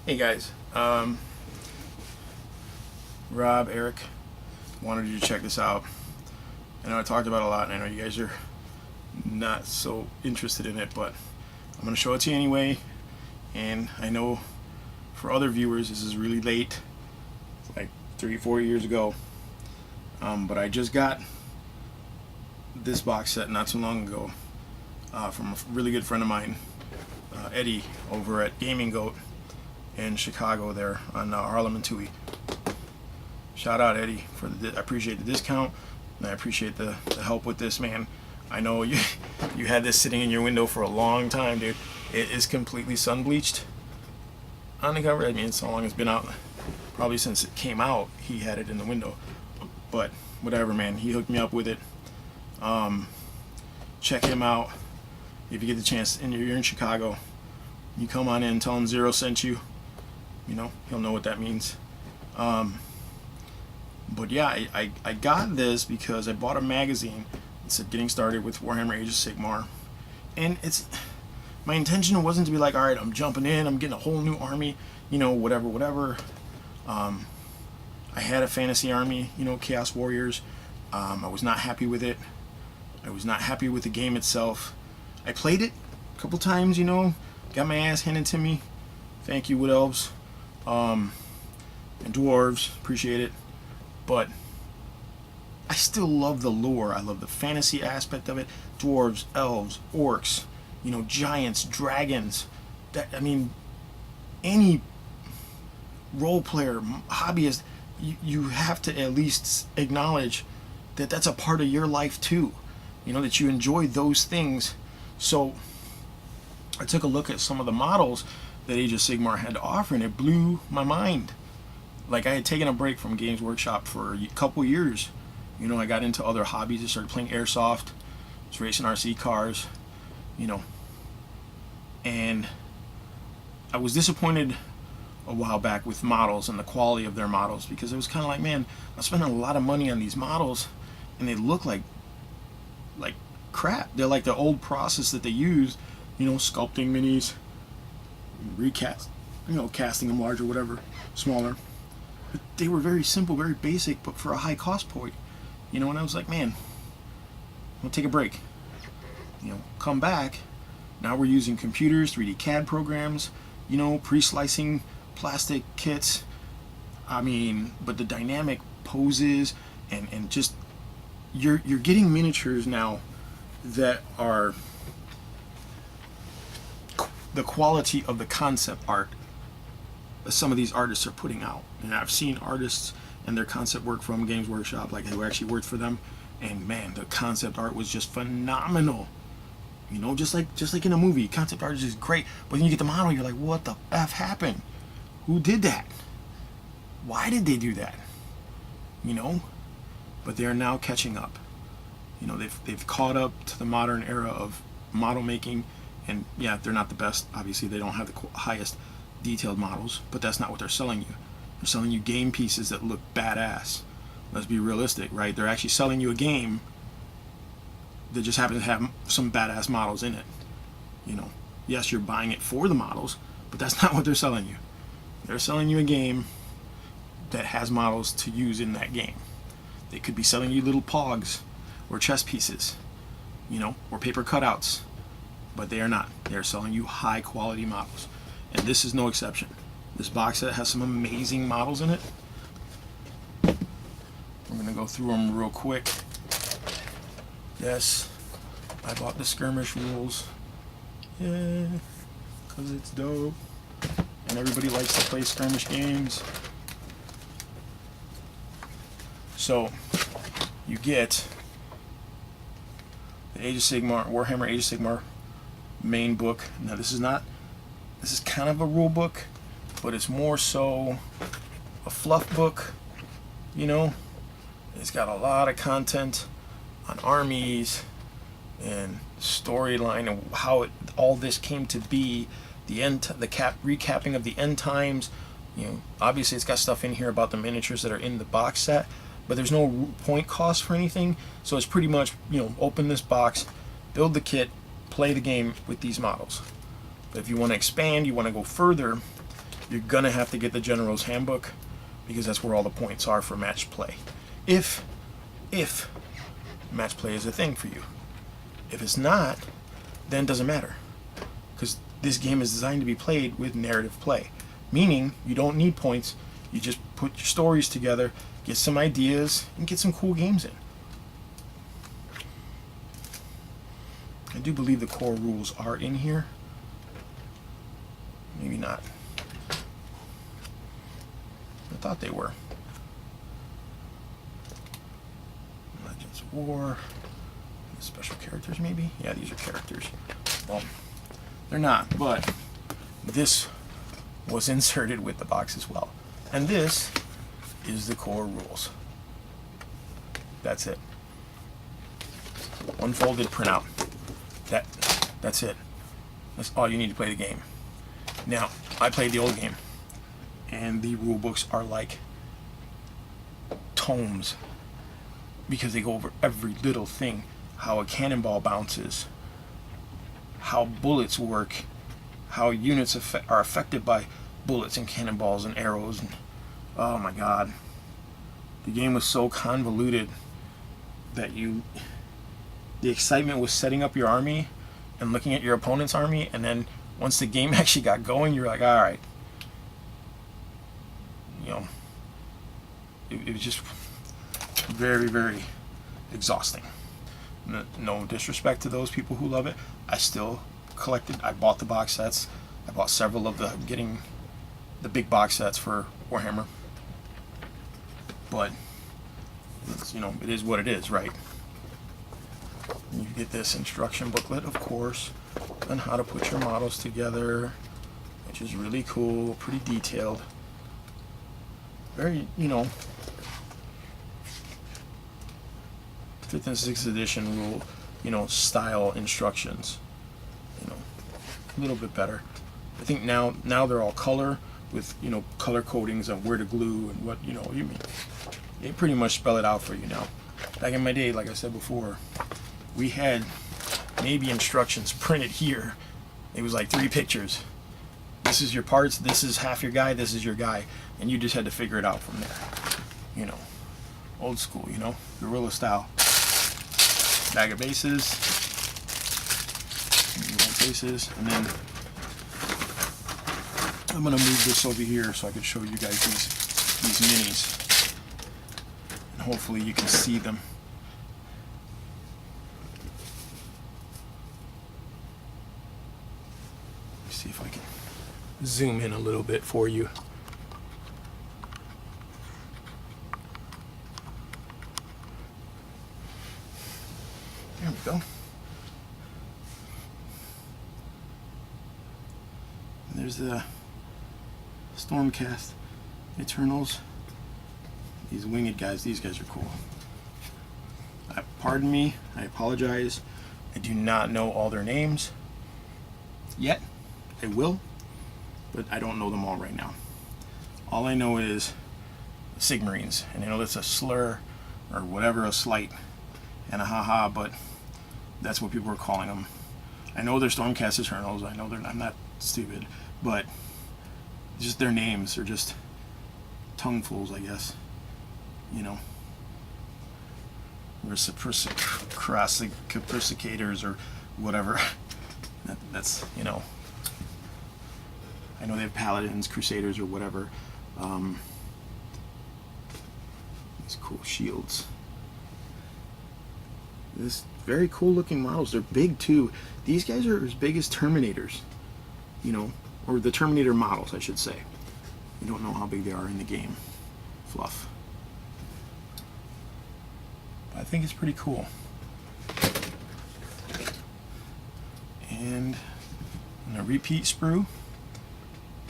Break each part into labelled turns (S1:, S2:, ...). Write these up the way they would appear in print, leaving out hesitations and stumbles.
S1: Hey guys, Rob, Eric, wanted you to check this out. I know I talked about it a lot, and I know you guys are not so interested in it, but I'm going to show it to you anyway. And I know for other viewers this is really late, like 3-4 years ago, but I just got this box set not too long ago from a really good friend of mine, Eddie, over at Gaming Goat in Chicago there on Harlem and Tui. Shout out Eddie for I appreciate the discount, and I appreciate the help with this, man. I know you had this sitting in your window for a long time, dude. It is completely sun bleached on the cover. I mean, so long it's been out, probably since it came out. He had it in the window, but whatever, man. He hooked me up with it. Check him out if you get the chance. And you're in Chicago, you come on in, tell him Zero sent you. You know, he'll know what that means. But yeah, I got this because I bought a magazine. It said getting started with Warhammer Age of Sigmar, and my intention wasn't to be like, all right, I'm jumping in, I'm getting a whole new army, you know, whatever. I had a fantasy army, you know, Chaos Warriors. I was not happy with it. I was not happy with the game itself. I played it a couple times, you know, got my ass handed to me. Thank you, Wood Elves, and Dwarves, appreciate it. But I still love the lore. I love the fantasy aspect of it. Dwarves, elves, orcs, you know, giants, dragons. I mean, any role player, hobbyist, you have to at least acknowledge that that's a part of your life too. You know, that you enjoy those things. So I took a look at some of the models that Age of Sigmar had to offer, and it blew my mind. Like, I had taken a break from Games Workshop for a couple years. You know, I got into other hobbies. I started playing airsoft, was racing RC cars, you know. And I was disappointed a while back with models and the quality of their models, because it was kind of like, man, I'm spending a lot of money on these models and they look like crap. They're like the old process that they use, you know, sculpting minis, recast, you know, casting them larger, whatever, smaller. But they were very simple, very basic, but for a high cost point, you know. And I was like, man, I'll take a break, you know, come back. Now we're using computers, 3D CAD programs, you know, pre-slicing plastic kits. I mean, but the dynamic poses and just you're getting miniatures now that are the quality of the concept art that some of these artists are putting out. And I've seen artists and their concept work from Games Workshop, like who actually worked for them, and man, the concept art was just phenomenal. You know, just like in a movie, concept art is just great, but then you get the model, you're like, what the F happened? Who did that? Why did they do that? You know? But they're now catching up. You know, they've caught up to the modern era of model making, and yeah, they're not the best. Obviously, they don't have the highest detailed models, but that's not what they're selling you. They're selling you game pieces that look badass. Let's be realistic, right? They're actually selling you a game that just happens to have some badass models in it. You know, yes, you're buying it for the models, but that's not what they're selling you. They're selling you a game that has models to use in that game. They could be selling you little pogs or chess pieces, you know, or paper cutouts, but they are not. They are selling you high quality models, and this is no exception. This box set has some amazing models in it. We're gonna go through them real quick. Yes, I bought the skirmish rules. Yeah, because it's dope. And everybody likes to play skirmish games. So, you get the Age of Sigmar, Warhammer Age of Sigmar main book. Now this is kind of a rule book, but it's more so a fluff book, you know. It's got a lot of content on armies and storyline and how all this came to be, recapping of the end times. You know, obviously it's got stuff in here about the miniatures that are in the box set, but there's no point cost for anything, so it's pretty much, you know, open this box, build the kit, play the game with these models. But if you want to expand, you want to go further, you're gonna have to get the General's Handbook, because that's where all the points are for match play. If match play is a thing for you. If it's not, then it doesn't matter, because this game is designed to be played with narrative play, meaning you don't need points. You just put your stories together, get some ideas, and get some cool games in. I do believe the core rules are in here. Maybe not. I thought they were. Legends of War. Special characters, maybe? Yeah, these are characters. Well, they're not, but this was inserted with the box as well. And this is the core rules. That's it. Unfolded printout. That's it. That's all you need to play the game. Now, I played the old game, and the rule books are like tomes, because they go over every little thing. How a cannonball bounces, how bullets work, how units are affected by bullets and cannonballs and arrows. And oh my god, the game was so convoluted that the excitement was setting up your army and looking at your opponent's army, and then once the game actually got going, you're like, all right, you know, it was just very, very exhausting. No disrespect to those people who love it. I still collected. I bought the box sets. I bought several of getting the big box sets for Warhammer. But it's, you know, it is what it is, right? You get this instruction booklet, of course, on how to put your models together, which is really cool, pretty detailed. Very, you know, 5th and 6th edition rule, you know, style instructions, you know, a little bit better. I think now they're all color with, you know, color codings of where to glue and what, you know, you mean. They pretty much spell it out for you now. Back in my day, like I said before, we had maybe instructions printed here. It was like 3 pictures. This is your parts, this is half your guy, this is your guy, and you just had to figure it out from there. You know, old school, you know, guerrilla style. Bag of bases, and then I'm gonna move this over here so I can show you guys these minis, and hopefully you can see them. Let's see if I can zoom in a little bit for you. There we go. And there's the Stormcast Eternals. These winged guys, these guys are cool. Pardon me, I apologize. I do not know all their names yet. I will, but I don't know them all right now. All I know is Sigmarines, and I know that's a slur or whatever, a slight and a haha, but that's what people are calling them. I know they're Stormcast Eternals. I know I'm not stupid, but just their names are just tonguefuls, I guess. You know, reciprocators or whatever. That's, you know. I know they have Paladins, Crusaders, or whatever. These cool shields. This very cool looking models. They're big too. These guys are as big as Terminators, you know, or the Terminator models, I should say. You don't know how big they are in the game. Fluff. But I think it's pretty cool. And a repeat sprue,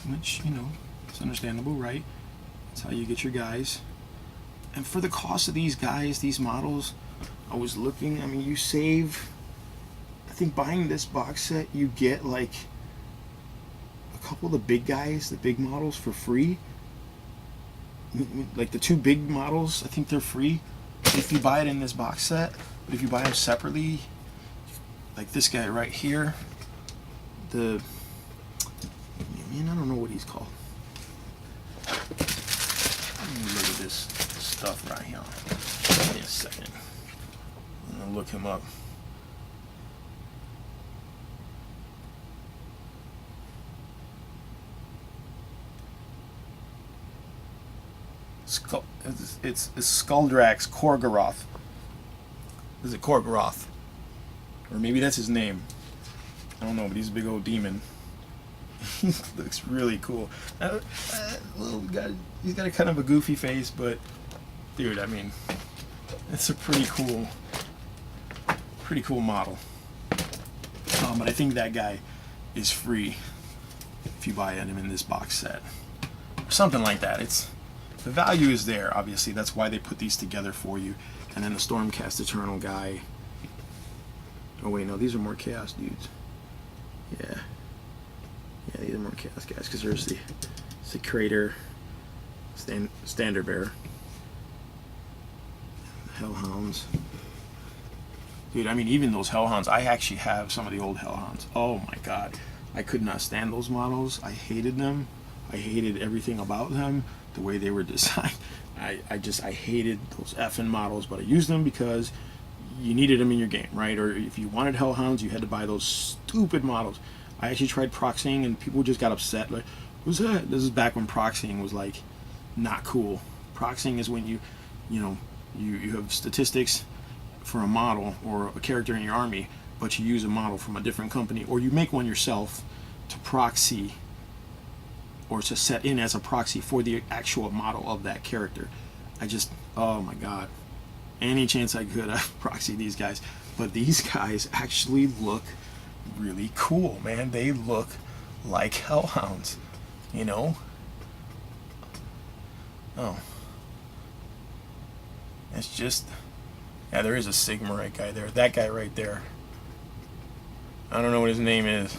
S1: which, you know, it's understandable, right? That's how you get your guys. And for the cost of these guys, these models, I was looking, I mean, you save, I think buying this box set, you get like a couple of the big guys, the big models for free. Like the 2 big models, I think they're free if you buy it in this box set. But if you buy them separately, like this guy right here, man, I don't know what he's called. this stuff right here. Give me a second. I'm gonna look him up. It's Skuldrax Korgoroth. Is it Korgoroth? Or maybe that's his name. I don't know, but he's a big old demon. He looks really cool. He's got a kind of a goofy face, but dude, I mean, it's a pretty cool model. But I think that guy is free if you buy him in this box set, or something like that. The value is there, obviously. That's why they put these together for you. And then the Stormcast Eternal guy. Oh wait, no, these are more Chaos dudes. Yeah, these are more Chaos guys, because there's the Crater, Standard Bearer, Hellhounds. Dude, I mean, even those Hellhounds, I actually have some of the old Hellhounds. Oh my god, I could not stand those models. I hated them. I hated everything about them, the way they were designed. I hated those effing models, but I used them because you needed them in your game, right? Or if you wanted Hellhounds, you had to buy those stupid models. I actually tried proxying, and people just got upset. Like, what's that? This is back when proxying was like not cool. Proxying is when you have statistics for a model or a character in your army, but you use a model from a different company, or you make one yourself to proxy, or to set in as a proxy for the actual model of that character. Oh my god, any chance I could, I proxy these guys. But these guys actually look really cool, man. They look like Hellhounds, you know? Oh, it's just, yeah, there is a Sigmarite guy there. That guy right there, I don't know what his name is,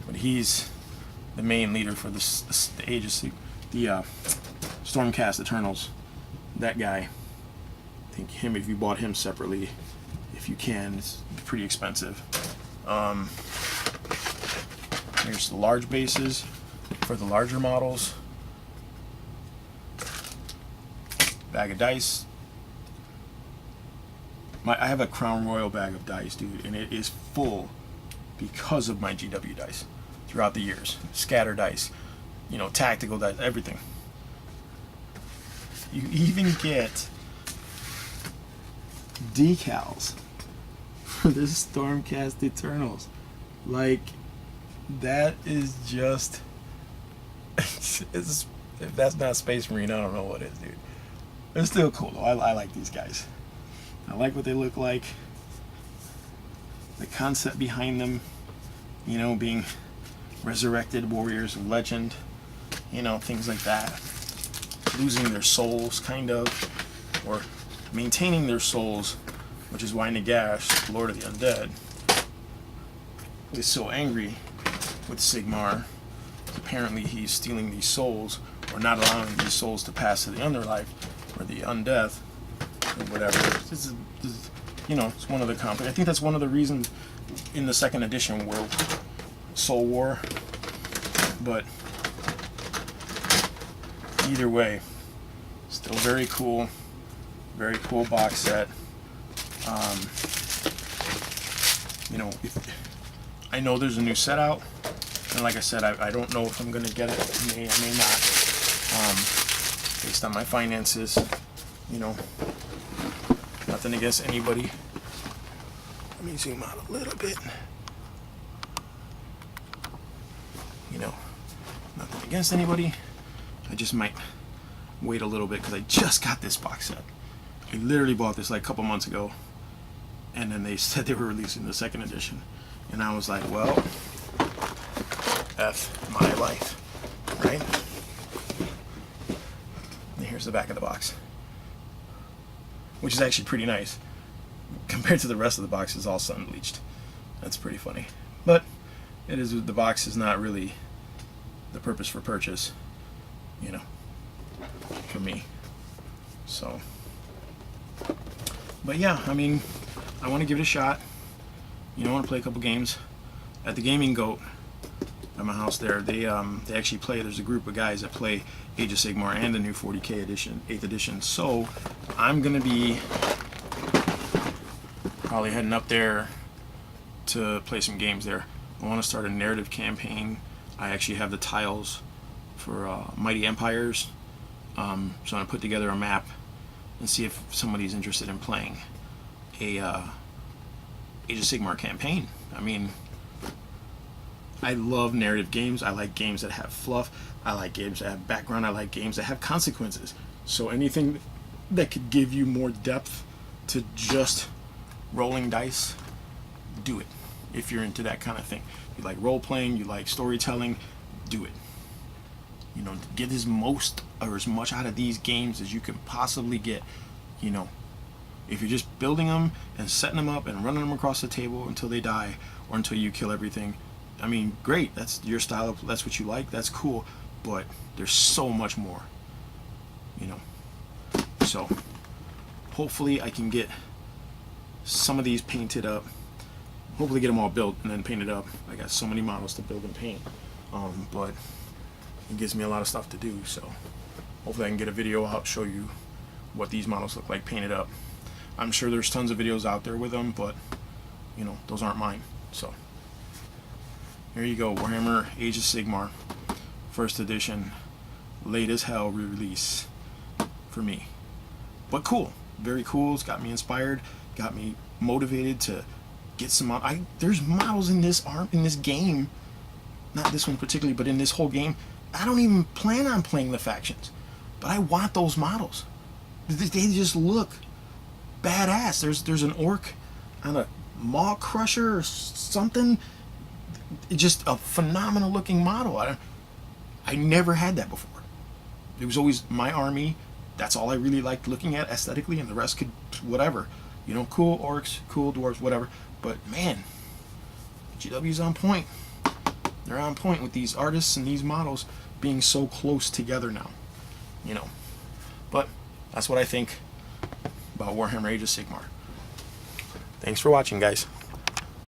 S1: but he's the main leader for the Age of Sigmar, the Stormcast Eternals. That guy, I think him, if you bought him separately, if you can, it's pretty expensive. Here's the large bases for the larger models. Bag of dice. I have a Crown Royal bag of dice, dude, and it is full because of my GW dice throughout the years. Scatter dice, tactical dice, everything. You even get decals for this Stormcast Eternals. Like, that is just if that's not Space Marine, I don't know what is, dude. It's still cool though. I like these guys. I like what they look like. The concept behind them, being resurrected warriors of legend, things like that. Losing their souls, kind of, or maintaining their souls, which is why Nagash, Lord of the Undead, is so angry with Sigmar. Apparently he's stealing these souls, or not allowing these souls to pass to the underlife, or the undeath, or whatever. This is it's one of the I think that's one of the reasons in the second edition where Soul War. But either way, still very cool box set. I know there's a new set out, and like I said, I don't know if I'm gonna get it. I may not, based on my finances. Nothing against anybody. Let me zoom out a little bit. Nothing against anybody. I just might wait a little bit because I just got this box set. I literally bought this like a couple months ago, and then they said they were releasing the second edition, and I was like, well, F my life, right? And here's the back of the box, which is actually pretty nice compared to the rest of the box. Is all sun bleached. That's pretty funny, but the box is not really the purpose for purchase, for me. So, but yeah, I mean, I want to give it a shot. I want to play a couple games at the Gaming Goat. at my house there. They actually play. There's a group of guys that play Age of Sigmar and the new 40K edition, 8th edition. So I'm gonna be probably heading up there to play some games there. I want to start a narrative campaign. I actually have the tiles for Mighty Empires, so I'm gonna put together a map and see if somebody's interested in playing a Age of Sigmar campaign. I mean, I love narrative games. I like games that have fluff. I like games that have background. I like games that have consequences. So anything that could give you more depth to just rolling dice, do it. If you're into that kind of thing, you like role playing, you like storytelling, do it. You know, get as most or as much out of these games as you can possibly get. You know, if you're just building them and setting them up and running them across the table until they die or until you kill everything, I mean, great, that's your style, that's what you like, that's cool, but there's so much more, you know. So hopefully I can get some of these painted up, hopefully get them all built and then painted up. I got so many models to build and paint, but it gives me a lot of stuff to do, so hopefully I can get a video out, show you what these models look like painted up. I'm sure there's tons of videos out there with them, but you know, those aren't mine. So here you go, Warhammer Age of Sigmar, 1st edition, late as hell release for me, but cool, very cool. It's got me inspired, got me motivated to get some. There's models in this game, not this one particularly, but in this whole game. I don't even plan on playing the factions, but I want those models. They just look badass. There's an orc on a maw crusher or something. It's just a phenomenal looking model. I never had that before. It was always my army. That's all I really liked looking at aesthetically, and the rest could whatever. You know, cool orcs, cool dwarves, whatever. But man, GW's on point. They're on point with these artists and these models being so close together now. You know, but that's what I think about Warhammer Age of Sigmar. Thanks for watching, guys.